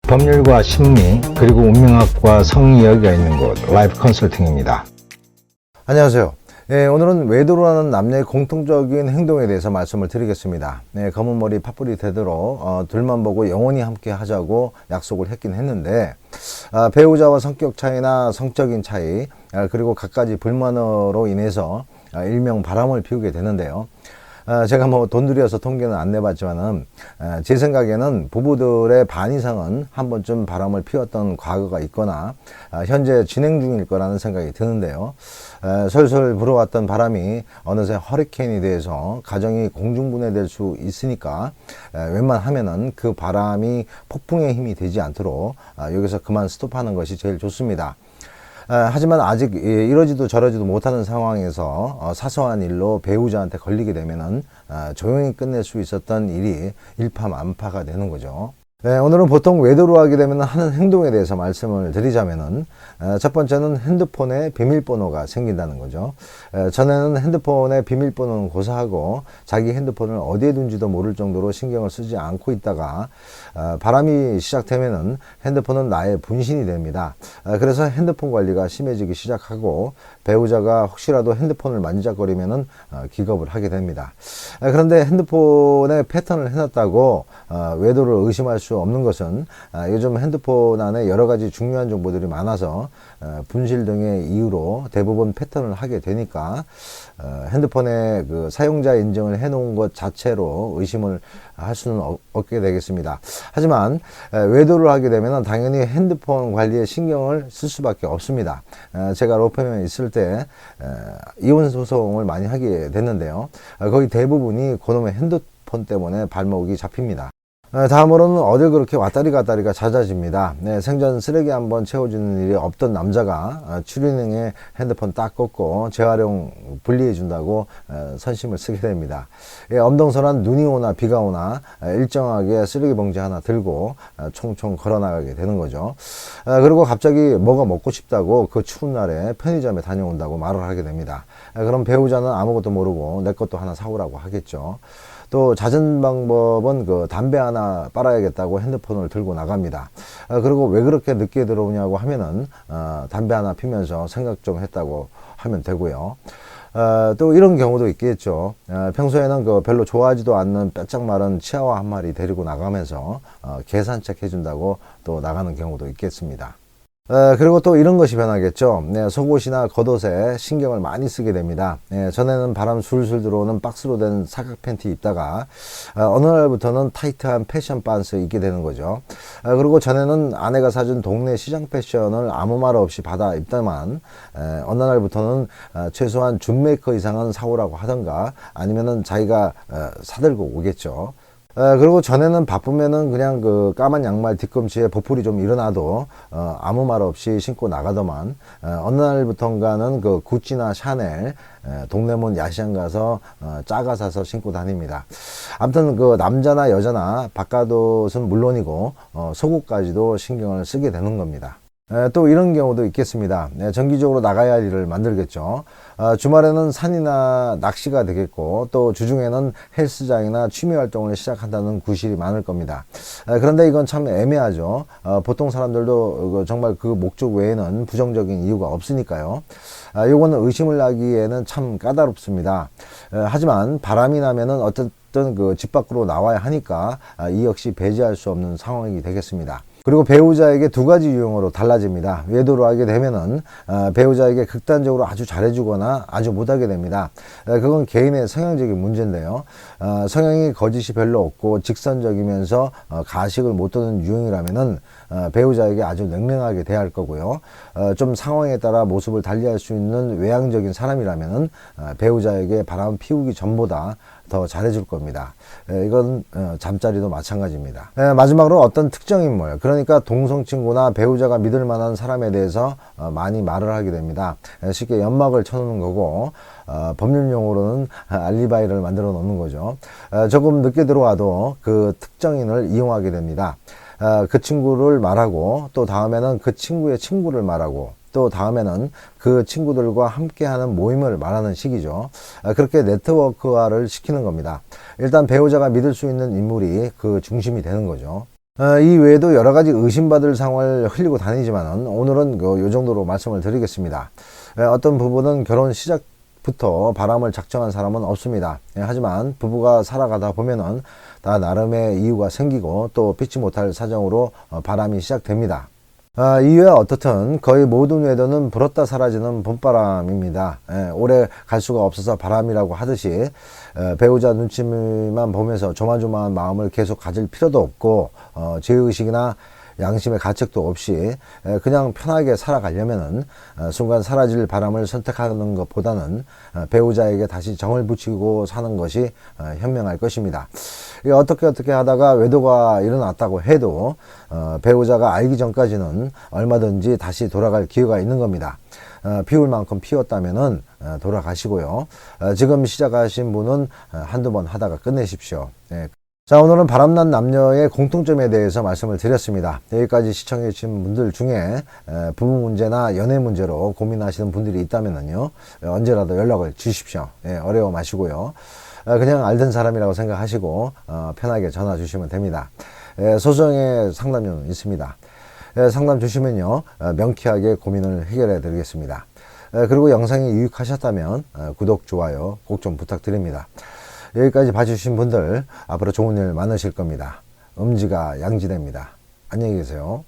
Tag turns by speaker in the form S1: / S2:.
S1: 법률과 심리 그리고 운명학과 성이야기가 있는 곳 라이프 컨설팅입니다.
S2: 안녕하세요. 오늘은 외도라는 남녀의 공통적인 행동에 대해서 말씀을 드리겠습니다. 검은 머리 팥불이 되도록 둘만 보고 영원히 함께 하자고 약속을 했긴 했는데 배우자와 성격 차이나 성적인 차이 그리고 갖가지 불만으로 인해서 일명 바람을 피우게 되는데요. 제가 돈 들여서 통계는 안 내봤지만은 제 생각에는 부부들의 반 이상은 한 번쯤 바람을 피웠던 과거가 있거나 현재 진행 중일 거라는 생각이 드는데요. 솔솔 불어왔던 바람이 어느새 허리케인이 돼서 가정이 공중분해될 수 있으니까 웬만하면은 그 바람이 폭풍의 힘이 되지 않도록 여기서 그만 스톱하는 것이 제일 좋습니다. 하지만 아직 이러지도 저러지도 못하는 상황에서 사소한 일로 배우자한테 걸리게 되면은 조용히 끝낼 수 있었던 일이 일파만파가 되는 거죠. 오늘은 보통 외도로 하게 되면 하는 행동에 대해서 말씀을 드리자면은 첫 번째는 핸드폰에 비밀번호가 생긴다는 거죠. 전에는 핸드폰에 비밀번호는 고사하고 자기 핸드폰을 어디에 둔지도 모를 정도로 신경을 쓰지 않고 있다가 바람이 시작되면은 핸드폰은 나의 분신이 됩니다. 그래서 핸드폰 관리가 심해지기 시작하고 배우자가 혹시라도 핸드폰을 만지작거리면은 기겁을 하게 됩니다. 그런데 핸드폰에 패턴을 해놨다고 외도를 의심할 수 없는 것은 요즘 핸드폰 안에 여러 가지 중요한 정보들이 많아서 분실 등의 이유로 대부분 패턴을 하게 되니까 핸드폰에 그 사용자 인증을 해놓은 것 자체로 의심을 할 수는 없게 되겠습니다. 하지만 외도를 하게 되면 당연히 핸드폰 관리에 신경을 쓸 수밖에 없습니다. 제가 로펌에 있을 때 이혼 소송을 많이 하게 됐는데요. 거의 대부분이 그놈의 핸드폰 때문에 발목이 잡힙니다. 다음으로는 어딜 그렇게 왔다리 갔다리가 잦아집니다. 생전 쓰레기 한번 채워주는 일이 없던 남자가 추리닝에 핸드폰 딱 꽂고 재활용 분리해 준다고 선심을 쓰게 됩니다. 엄동설한 눈이 오나 비가 오나 일정하게 쓰레기 봉지 하나 들고 총총 걸어 나가게 되는 거죠. 그리고 갑자기 뭐가 먹고 싶다고 그 추운 날에 편의점에 다녀온다고 말을 하게 됩니다. 그럼 배우자는 아무것도 모르고 내 것도 하나 사오라고 하겠죠. 또 잦은 방법은 그 담배 하나 빨아야겠다고 핸드폰을 들고 나갑니다. 그리고 왜 그렇게 늦게 들어오냐고 하면은 담배 하나 피면서 생각 좀 했다고 하면 되고요. 또 이런 경우도 있겠죠. 평소에는 그 별로 좋아하지도 않는 뼈짝 마른 치아와 한 마리 데리고 나가면서 개 산책 해준다고 또 나가는 경우도 있겠습니다. 그리고 또 이런 것이 변하겠죠. 속옷이나 겉옷에 신경을 많이 쓰게 됩니다. 전에는 바람 술술 들어오는 박스로 된 사각 팬티 입다가 어느 날부터는 타이트한 패션 반스 입게 되는 거죠. 그리고 전에는 아내가 사준 동네 시장 패션을 아무 말 없이 받아 입다만 어느 날부터는 최소한 준 메이커 이상은 사오라고 하던가 아니면은 자기가 사들고 오겠죠. 그리고 전에는 바쁘면은 그냥 그 까만 양말 뒤꿈치에 보풀이 좀 일어나도 아무 말 없이 신고 나가더만 어느 날부턴가는 그 구찌나 샤넬 동네문 야시장 가서 작아 사서 신고 다닙니다. 아무튼 그 남자나 여자나 바깥옷은 물론이고 속옷까지도 신경을 쓰게 되는 겁니다. 또 이런 경우도 있겠습니다. 정기적으로 나가야 할 일을 만들겠죠. 주말에는 산이나 낚시가 되겠고 또 주중에는 헬스장이나 취미활동을 시작한다는 구실이 많을 겁니다. 그런데 이건 참 애매하죠. 보통 사람들도 정말 그 목적 외에는 부정적인 이유가 없으니까요. 요거는 의심을 하기에는 참 까다롭습니다. 하지만 바람이 나면은 어쨌든 그 집 밖으로 나와야 하니까 이 역시 배제할 수 없는 상황이 되겠습니다. 그리고 배우자에게 두 가지 유형으로 달라집니다. 외도로 하게 되면은 배우자에게 극단적으로 아주 잘해주거나 아주 못하게 됩니다. 그건 개인의 성향적인 문제인데요. 성향이 거짓이 별로 없고 직선적이면서 가식을 못 두는 유형이라면은 배우자에게 아주 냉랭하게 대할 거고요. 좀 상황에 따라 모습을 달리할 수 있는 외향적인 사람이라면은 배우자에게 바람 피우기 전보다 더 잘해줄 겁니다. 이건 잠자리도 마찬가지입니다. 마지막으로 어떤 특정 인물, 그러니까 동성친구나 배우자가 믿을 만한 사람에 대해서 많이 말을 하게 됩니다. 쉽게 연막을 쳐놓는 거고 법률 용어로는 알리바이를 만들어 놓는 거죠. 조금 늦게 들어와도 그 특정인을 이용하게 됩니다. 그 친구를 말하고 또 다음에는 그 친구의 친구를 말하고 또 다음에는 그 친구들과 함께하는 모임을 말하는 식이죠. 그렇게 네트워크화를 시키는 겁니다. 일단 배우자가 믿을 수 있는 인물이 그 중심이 되는 거죠. 이 외에도 여러 가지 의심받을 상황을 흘리고 다니지만 오늘은 요 정도로 말씀을 드리겠습니다. 어떤 부부는 결혼 시작부터 바람을 작정한 사람은 없습니다. 하지만 부부가 살아가다 보면은 다 나름의 이유가 생기고 또 피치 못할 사정으로 바람이 시작됩니다. 이유야 어떻든 거의 모든 외도는 불었다 사라지는 봄바람입니다. 오래 갈 수가 없어서 바람이라고 하듯이 배우자 눈치만 보면서 조마조마한 마음을 계속 가질 필요도 없고 죄의식이나 양심의 가책도 없이 그냥 편하게 살아가려면은 순간 사라질 바람을 선택하는 것보다는 배우자에게 다시 정을 붙이고 사는 것이 현명할 것입니다. 어떻게 하다가 외도가 일어났다고 해도 배우자가 알기 전까지는 얼마든지 다시 돌아갈 기회가 있는 겁니다. 피울 만큼 피웠다면은 돌아가시고요. 지금 시작하신 분은 한두 번 하다가 끝내십시오. 자, 오늘은 바람난 남녀의 공통점에 대해서 말씀을 드렸습니다. 여기까지 시청해 주신 분들 중에 부부 문제나 연애 문제로 고민하시는 분들이 있다면요, 언제라도 연락을 주십시오. 어려워 마시고요. 그냥 알던 사람이라고 생각하시고 편하게 전화 주시면 됩니다. 소정의 상담료는 있습니다. 상담 주시면요, 명쾌하게 고민을 해결해 드리겠습니다. 그리고 영상이 유익하셨다면 구독, 좋아요 꼭 좀 부탁드립니다. 여기까지 봐주신 분들 앞으로 좋은 일 많으실 겁니다. 음지가 양지됩니다. 안녕히 계세요.